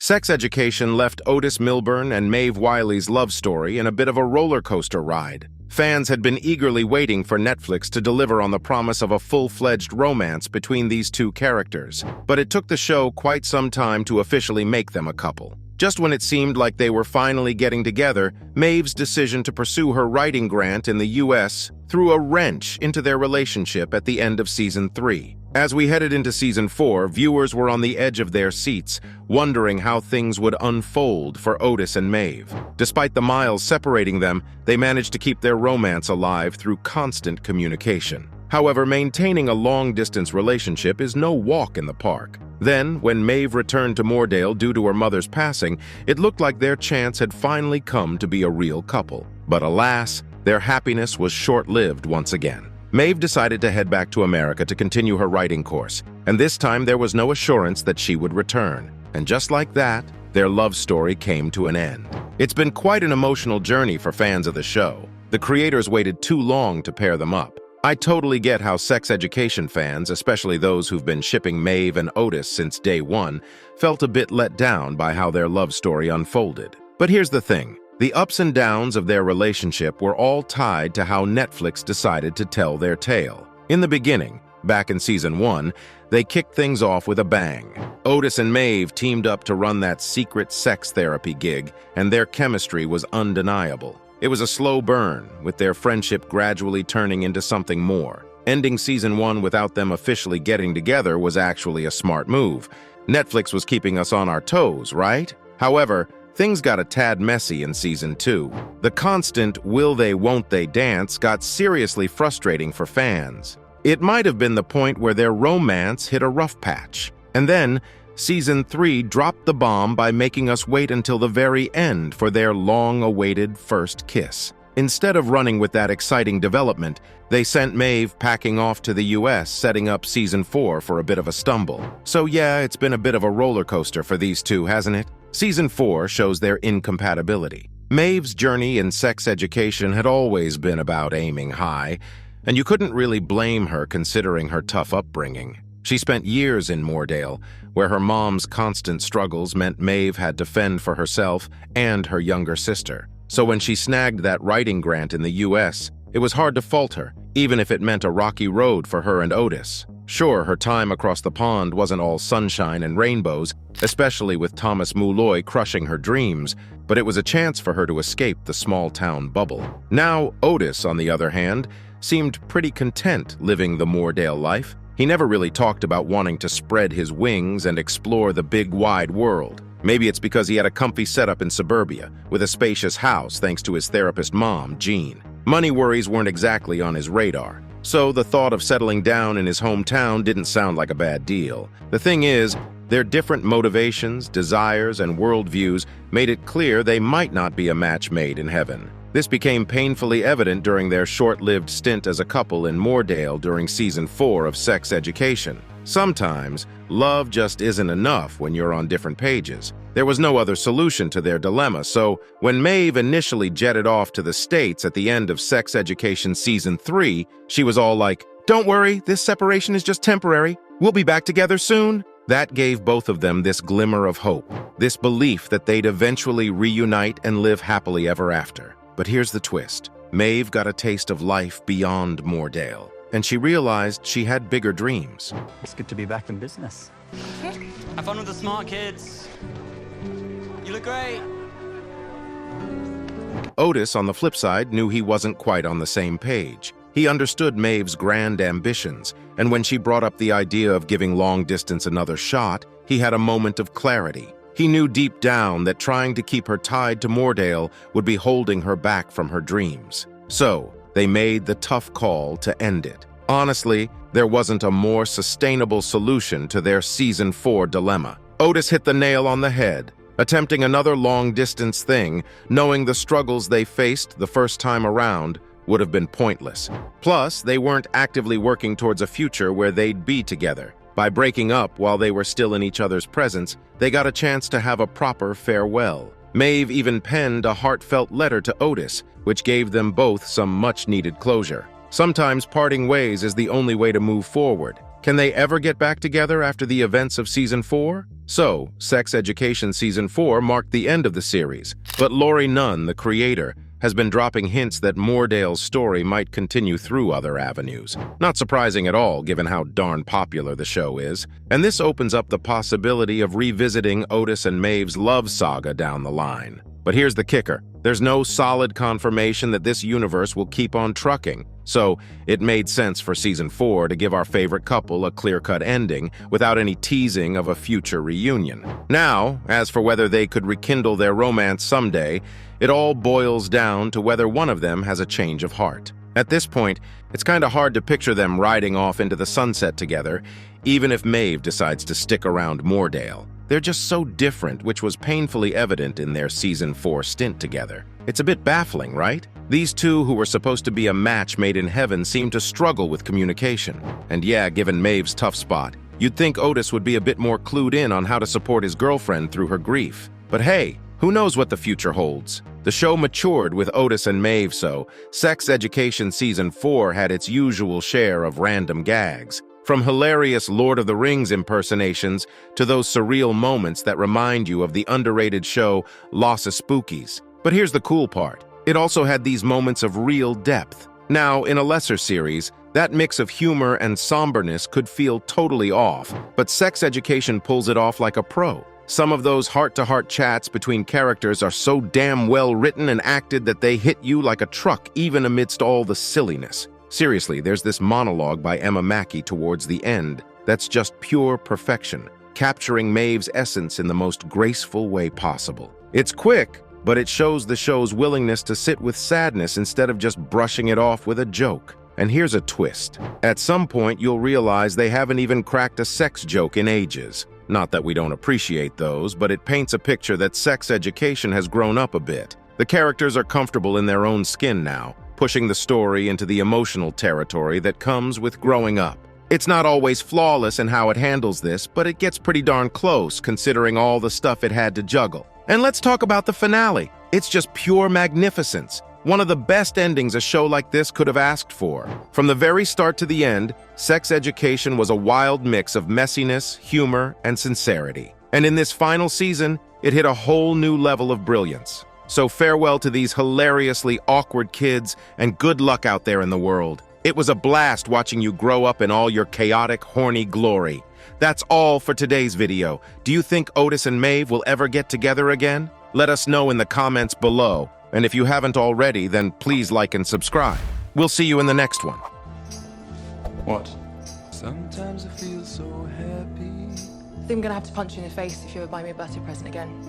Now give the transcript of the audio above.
Sex Education left Otis Milburn and Maeve Wiley's love story in a bit of a roller coaster ride. Fans had been eagerly waiting for Netflix to deliver on the promise of a full-fledged romance between these two characters, but it took the show quite some time to officially make them a couple. Just when it seemed like they were finally getting together, Maeve's decision to pursue her writing grant in the US threw a wrench into their relationship at the end of Season 3. As we headed into Season 4, viewers were on the edge of their seats, wondering how things would unfold for Otis and Maeve. Despite the miles separating them, they managed to keep their romance alive through constant communication. However, maintaining a long-distance relationship is no walk in the park. Then, when Maeve returned to Moordale due to her mother's passing, it looked like their chance had finally come to be a real couple. But alas, their happiness was short-lived once again. Maeve decided to head back to America to continue her writing course, and this time there was no assurance that she would return. And just like that, their love story came to an end. It's been quite an emotional journey for fans of the show. The creators waited too long to pair them up. I totally get how Sex Education fans, especially those who've been shipping Maeve and Otis since day one, felt a bit let down by how their love story unfolded. But here's the thing. The ups and downs of their relationship were all tied to how Netflix decided to tell their tale. In the beginning, back in Season 1, they kicked things off with a bang. Otis and Maeve teamed up to run that secret sex therapy gig, and their chemistry was undeniable. It was a slow burn, with their friendship gradually turning into something more. Ending Season 1 without them officially getting together was actually a smart move. Netflix was keeping us on our toes, right? However, things got a tad messy in Season 2. The constant will they, won't they dance got seriously frustrating for fans. It might have been the point where their romance hit a rough patch. And then, Season 3 dropped the bomb by making us wait until the very end for their long-awaited first kiss. Instead of running with that exciting development, they sent Maeve packing off to the US, setting up Season 4 for a bit of a stumble. So yeah, it's been a bit of a roller coaster for these two, hasn't it? Season 4 shows their incompatibility. Maeve's journey in sex education had always been about aiming high, and you couldn't really blame her considering her tough upbringing. She spent years in Moordale, where her mom's constant struggles meant Maeve had to fend for herself and her younger sister. So when she snagged that writing grant in the US, it was hard to fault her, even if it meant a rocky road for her and Otis. Sure, her time across the pond wasn't all sunshine and rainbows, especially with Thomas Mulloy crushing her dreams, but it was a chance for her to escape the small-town bubble. Now, Otis, on the other hand, seemed pretty content living the Moordale life. He never really talked about wanting to spread his wings and explore the big, wide world. Maybe it's because he had a comfy setup in suburbia, with a spacious house thanks to his therapist mom, Jean. Money worries weren't exactly on his radar, so the thought of settling down in his hometown didn't sound like a bad deal. The thing is, their different motivations, desires, and worldviews made it clear they might not be a match made in heaven. This became painfully evident during their short-lived stint as a couple in Moordale during Season 4 of Sex Education. Sometimes, love just isn't enough when you're on different pages. There was no other solution to their dilemma, so when Maeve initially jetted off to the States at the end of Sex Education Season 3, she was all like, "Don't worry, this separation is just temporary. We'll be back together soon." That gave both of them this glimmer of hope, this belief that they'd eventually reunite and live happily ever after. But here's the twist. Maeve got a taste of life beyond Moordale, and she realized she had bigger dreams. It's good to be back in business. Have fun with the smart kids. You look great. Otis, on the flip side, knew he wasn't quite on the same page. He understood Maeve's grand ambitions, and when she brought up the idea of giving long distance another shot, he had a moment of clarity. He knew deep down that trying to keep her tied to Moordale would be holding her back from her dreams. So, they made the tough call to end it. Honestly, there wasn't a more sustainable solution to their Season 4 dilemma. Otis hit the nail on the head, attempting another long-distance thing, knowing the struggles they faced the first time around would have been pointless. Plus, they weren't actively working towards a future where they'd be together. By breaking up while they were still in each other's presence, they got a chance to have a proper farewell. Maeve even penned a heartfelt letter to Otis, which gave them both some much-needed closure. Sometimes parting ways is the only way to move forward, Can they ever get back together after the events of Season 4? So, Sex Education Season 4 marked the end of the series, but Laurie Nunn, the creator, has been dropping hints that Moordale's story might continue through other avenues. Not surprising at all, given how darn popular the show is. And this opens up the possibility of revisiting Otis and Maeve's love saga down the line. But here's the kicker. There's no solid confirmation that this universe will keep on trucking. So, it made sense for Season 4 to give our favorite couple a clear-cut ending without any teasing of a future reunion. Now, as for whether they could rekindle their romance someday, it all boils down to whether one of them has a change of heart. At this point, it's kind of hard to picture them riding off into the sunset together, even if Maeve decides to stick around Moordale. They're just so different, which was painfully evident in their Season 4 stint together. It's a bit baffling, right? These two who were supposed to be a match made in heaven seem to struggle with communication. And yeah, given Maeve's tough spot, you'd think Otis would be a bit more clued in on how to support his girlfriend through her grief. But hey, who knows what the future holds? The show matured with Otis and Maeve, so Sex Education Season 4 had its usual share of random gags. From hilarious Lord of the Rings impersonations to those surreal moments that remind you of the underrated show Lost Spookies. But here's the cool part. It also had these moments of real depth. Now, in a lesser series, that mix of humor and somberness could feel totally off, but Sex Education pulls it off like a pro. Some of those heart-to-heart chats between characters are so damn well written and acted that they hit you like a truck even amidst all the silliness. Seriously, there's this monologue by Emma Mackey towards the end that's just pure perfection, capturing Maeve's essence in the most graceful way possible. It's quick, but it shows the show's willingness to sit with sadness instead of just brushing it off with a joke. And here's a twist. At some point, you'll realize they haven't even cracked a sex joke in ages. Not that we don't appreciate those, but it paints a picture that Sex Education has grown up a bit. The characters are comfortable in their own skin now, pushing the story into the emotional territory that comes with growing up. It's not always flawless in how it handles this, but it gets pretty darn close considering all the stuff it had to juggle. And let's talk about the finale. It's just pure magnificence. One of the best endings a show like this could have asked for. From the very start to the end, Sex Education was a wild mix of messiness, humor, and sincerity. And in this final season, it hit a whole new level of brilliance. So farewell to these hilariously awkward kids, and good luck out there in the world. It was a blast watching you grow up in all your chaotic, horny glory. That's all for today's video. Do you think Otis and Maeve will ever get together again? Let us know in the comments below. And if you haven't already, then please like and subscribe. We'll see you in the next one. What? Sometimes I feel so happy. I think I'm gonna have to punch you in the face if you ever buy me a birthday present again.